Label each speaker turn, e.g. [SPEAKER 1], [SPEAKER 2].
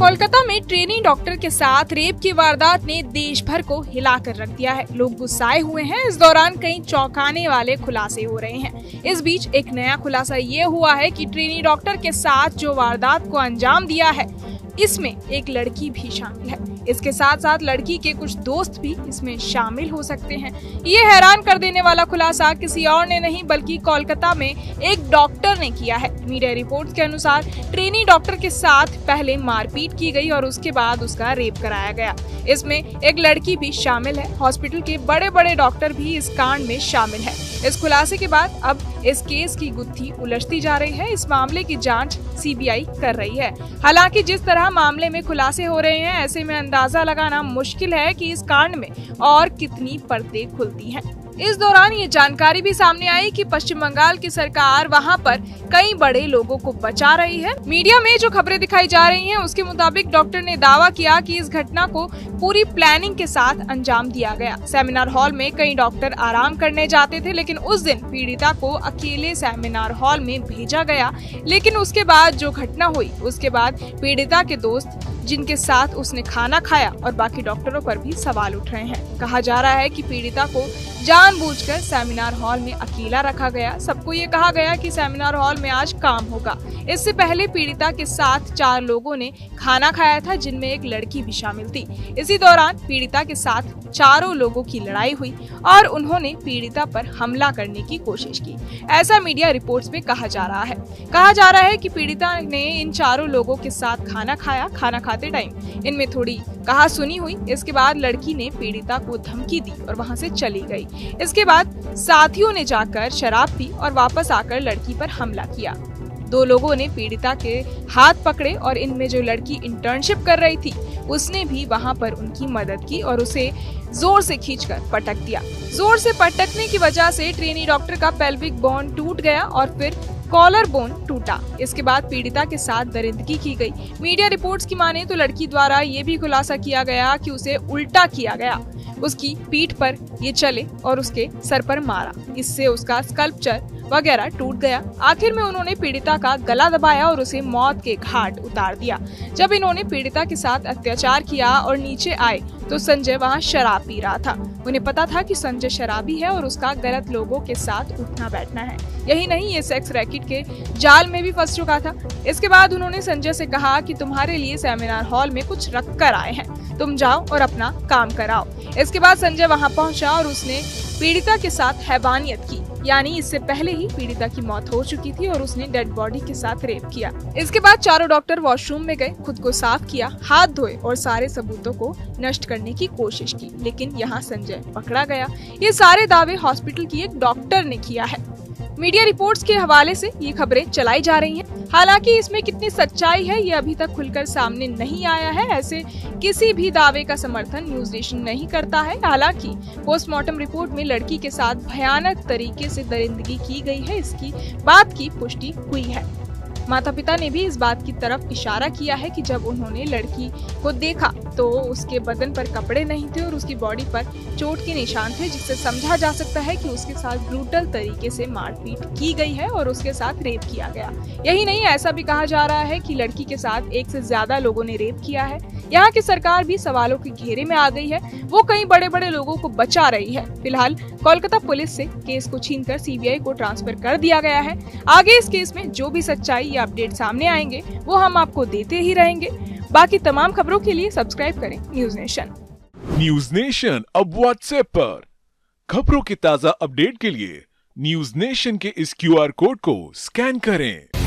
[SPEAKER 1] कोलकाता में trainee doctor के साथ रेप की वारदात ने देश भर को हिलाकर रख दिया है। लोग गुस्साए हुए हैं। इस दौरान कई चौंकाने वाले खुलासे हो रहे हैं। इस बीच एक नया खुलासा ये हुआ है कि ट्रेनी डॉक्टर के साथ जो वारदात को अंजाम दिया है, इसमें एक लड़की भी शामिल है। इसके साथ साथ लड़की के कुछ दोस्त भी इसमें शामिल हो सकते हैं। ये हैरान कर देने वाला खुलासा किसी और ने नहीं बल्कि कोलकाता में एक डॉक्टर ने किया है। मीडिया रिपोर्ट्स के अनुसार ट्रेनी डॉक्टर के साथ पहले मारपीट की गई और उसके बाद उसका रेप कराया गया। इसमें एक लड़की भी शामिल है। हॉस्पिटल के बड़े बड़े डॉक्टर भी इस कांड में शामिल है। इस खुलासे के बाद अब इस केस की गुत्थी उलझती जा रही है। इस मामले की जांच सीबीआई कर रही है। हालांकि जिस तरह मामले में खुलासे हो रहे हैं, ऐसे में अंदाजा लगाना मुश्किल है कि इस कांड में और कितनी परतें खुलती हैं। इस दौरान ये जानकारी भी सामने आई कि पश्चिम बंगाल की सरकार वहां पर कई बड़े लोगों को बचा रही है। मीडिया में जो खबरें दिखाई जा रही हैं, उसके मुताबिक डॉक्टर ने दावा किया कि इस घटना को पूरी प्लानिंग के साथ अंजाम दिया गया। सेमिनार हॉल में कई डॉक्टर आराम करने जाते थे, लेकिन उस दिन पीड़िता को अकेले सेमिनार हॉल में भेजा गया। लेकिन उसके बाद जो घटना हुई, उसके बाद पीड़िता के दोस्त जिनके साथ उसने खाना खाया और बाकी डॉक्टरों पर भी सवाल उठ रहे हैं। कहा जा रहा है कि पीड़िता को जानबूझकर सेमिनार हॉल में अकेला रखा गया। सबको ये कहा गया कि सेमिनार हॉल में आज काम होगा। इससे पहले पीड़िता के साथ 4 लोगों ने खाना खाया था, जिनमें एक लड़की भी शामिल थी। इसी दौरान पीड़िता के साथ 4 लोगों की लड़ाई हुई और उन्होंने पीड़िता पर हमला करने की कोशिश की। ऐसा मीडिया रिपोर्ट्स में कहा जा रहा है। कहा जा रहा है कि पीड़िता ने इन 4 लोगों के साथ खाना खाया। खाना खाते टाइम इनमें थोड़ी कहा सुनी हुई। इसके बाद लड़की ने पीड़िता को धमकी दी और वहां से चली गई। इसके बाद साथियों ने जाकर शराब पी और वापस आकर लड़की पर हमला किया। 2 लोगों ने पीड़िता के हाथ पकड़े और इनमें जो लड़की इंटर्नशिप कर रही थी, उसने भी वहां पर उनकी मदद की और उसे जोर से खींचकर पटक दिया। जोर से पटकने की वजह से ट्रेनी डॉक्टर का पेल्विक बोन टूट गया और फिर कॉलर बोन टूटा। इसके बाद पीड़िता के साथ दरिंदगी की गई। मीडिया रिपोर्ट्स की माने तो लड़की द्वारा ये भी खुलासा किया गया कि उसे उल्टा किया गया। उसकी पीठ पर ये चले और उसके सर पर मारा। इससे उसका स्कल्पचर वगैरह टूट गया। आखिर में उन्होंने पीड़िता का गला दबाया और उसे मौत के घाट उतार दिया। जब इन्होंने पीड़िता के साथ अत्याचार किया और नीचे आए तो संजय वहां शराब पी रहा था। उन्हें पता था कि संजय शराबी है और उसका गलत लोगों के साथ उठना बैठना है। यही नहीं, ये सेक्स रैकेट के जाल में भी फंस चुका था। इसके बाद उन्होंने संजय से कहा कि तुम्हारे लिए सेमिनार हॉल में कुछ रख कर आए हैं, तुम जाओ और अपना काम कराओ। इसके बाद संजय वहां पहुंचा और उसने पीड़िता के साथ हैवानियत की, यानी इससे पहले ही पीड़िता की मौत हो चुकी थी और उसने डेड बॉडी के साथ रेप किया। इसके बाद 4 डॉक्टर वॉशरूम में गए, खुद को साफ किया, हाथ धोए और सारे सबूतों को नष्ट करने की कोशिश की। लेकिन यहाँ संजय पकड़ा गया। ये सारे दावे हॉस्पिटल की एक डॉक्टर ने किया है। मीडिया रिपोर्ट्स के हवाले से ये खबरें चलाई जा रही हैं। हालांकि इसमें कितनी सच्चाई है, ये अभी तक खुलकर सामने नहीं आया है। ऐसे किसी भी दावे का समर्थन न्यूज नेशन नहीं करता है। हालांकि पोस्टमार्टम रिपोर्ट में लड़की के साथ भयानक तरीके से दरिंदगी की गई है, इसकी बात की पुष्टि हुई है। माता पिता ने भी इस बात की तरफ इशारा किया है कि जब उन्होंने लड़की को देखा तो उसके बदन पर कपड़े नहीं थे और उसकी बॉडी पर चोट के निशान थे, जिससे समझा जा सकता है कि उसके साथ ब्रूटल तरीके से मारपीट की गई है और उसके साथ रेप किया गया। यही नहीं, ऐसा भी कहा जा रहा है कि लड़की के साथ 1 से ज्यादा लोगों ने रेप किया है। यहाँ की सरकार भी सवालों के घेरे में आ गई है। वो कई बड़े बड़े लोगों को बचा रही है। फिलहाल कोलकाता पुलिस से केस को छीनकर सीबीआई को ट्रांसफर कर दिया गया है। आगे इस केस में जो भी सच्चाई या अपडेट सामने आएंगे, वो हम आपको देते ही रहेंगे। बाकी तमाम खबरों के लिए सब्सक्राइब करें न्यूज नेशन।
[SPEAKER 2] न्यूज नेशन अब व्हाट्सएप पर खबरों की ताजा अपडेट के लिए न्यूज नेशन के इस QR कोड को स्कैन करें।